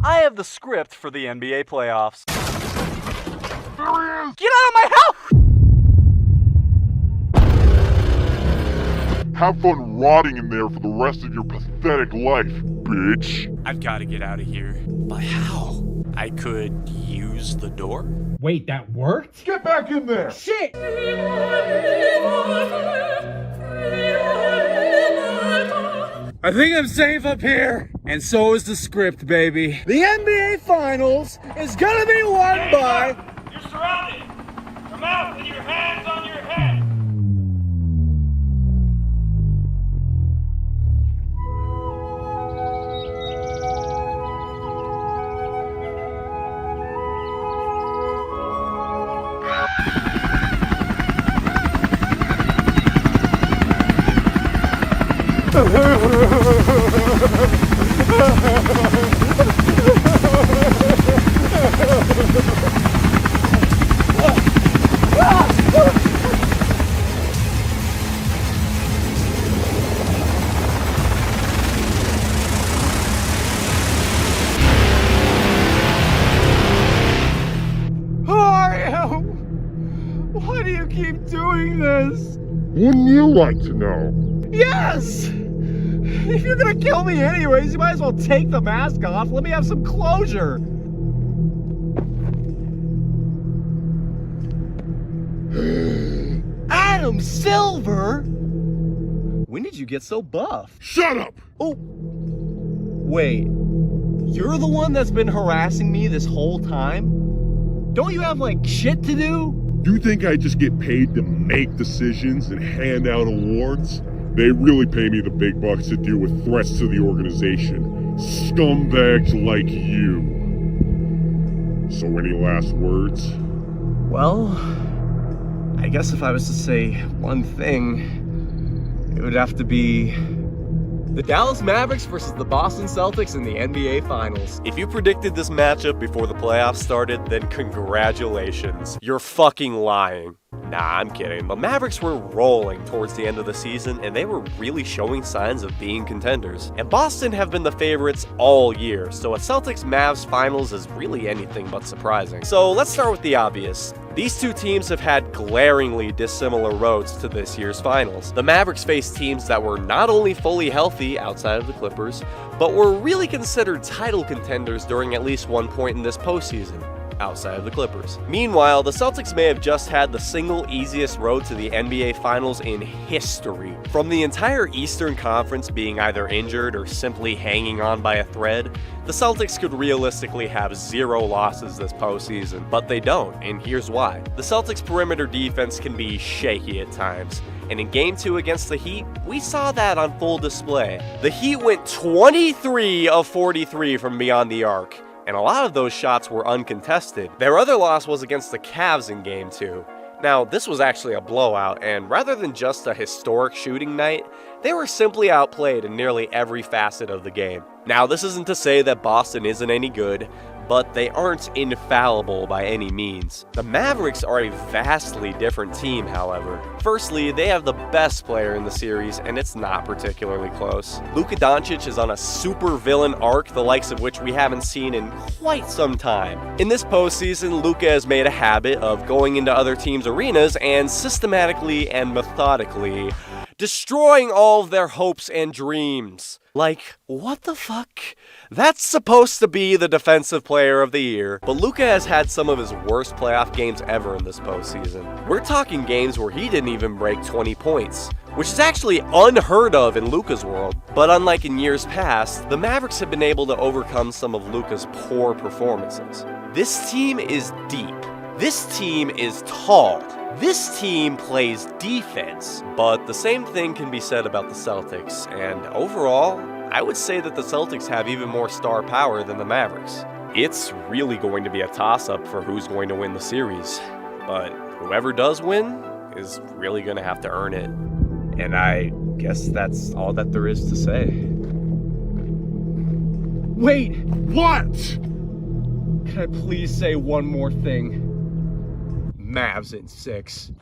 I have the script for the NBA playoffs. Get out of my house! Have fun rotting in there for the rest of your pathetic life, bitch. I've got to get out of here. But how? I could use the door? Wait, that worked? Get back in there! Shit! I think I'm safe up here. And so is the script, baby. The NBA Finals is gonna be won by... You're surrounded! Come out with your hands on your head! Who are you? Why do you keep doing this? Wouldn't you like to know? Yes! If you're gonna kill me anyways, you might as well take the mask off. Let me have some closure. Adam Silver? When did you get so buff? Shut up! Oh, wait. You're the one that's been harassing me this whole time? Don't you have, like, shit to do? Do you think I just get paid to make decisions and hand out awards? They really pay me the big bucks to deal with threats to the organization. Scumbags like you. So any last words? Well, I guess if I was to say one thing, it would have to be the Dallas Mavericks versus the Boston Celtics in the NBA Finals. If you predicted this matchup before the playoffs started, then congratulations. You're fucking lying. Nah, I'm kidding. The Mavericks were rolling towards the end of the season, and they were really showing signs of being contenders. And Boston have been the favorites all year, so a Celtics-Mavs Finals is really anything but surprising. So let's start with the obvious. These two teams have had glaringly dissimilar roads to this year's finals. The Mavericks faced teams that were not only fully healthy outside of the Clippers, but were really considered title contenders during at least one point in this postseason, outside of the Clippers. Meanwhile, the Celtics may have just had the single easiest road to the NBA Finals in history. From the entire Eastern Conference being either injured or simply hanging on by a thread, the Celtics could realistically have 0 losses this postseason, but they don't, and here's why. The Celtics' perimeter defense can be shaky at times, and in Game 2 against the Heat, we saw that on full display. The Heat went 23 of 43 from beyond the arc, and a lot of those shots were uncontested. Their other loss was against the Cavs in Game 2. Now, this was actually a blowout, and rather than just a historic shooting night, they were simply outplayed in nearly every facet of the game. Now, this isn't to say that Boston isn't any good, but they aren't infallible by any means. The Mavericks are a vastly different team, however. Firstly, they have the best player in the series, and it's not particularly close. Luka Doncic is on a super villain arc, the likes of which we haven't seen in quite some time. In this postseason, Luka has made a habit of going into other teams' arenas and systematically and methodically destroying all of their hopes and dreams. Like, what the fuck? That's supposed to be the Defensive Player of the Year, but Luka has had some of his worst playoff games ever in this postseason. We're talking games where he didn't even break 20 points, which is actually unheard of in Luka's world. But unlike in years past, the Mavericks have been able to overcome some of Luka's poor performances. This team is deep. This team is tall. This team plays defense, but the same thing can be said about the Celtics, and overall, I would say that the Celtics have even more star power than the Mavericks. It's really going to be a toss-up for who's going to win the series, but whoever does win is really going to have to earn it. And I guess that's all that there is to say. Wait, What? can I please say one more thing? Mavs in 6.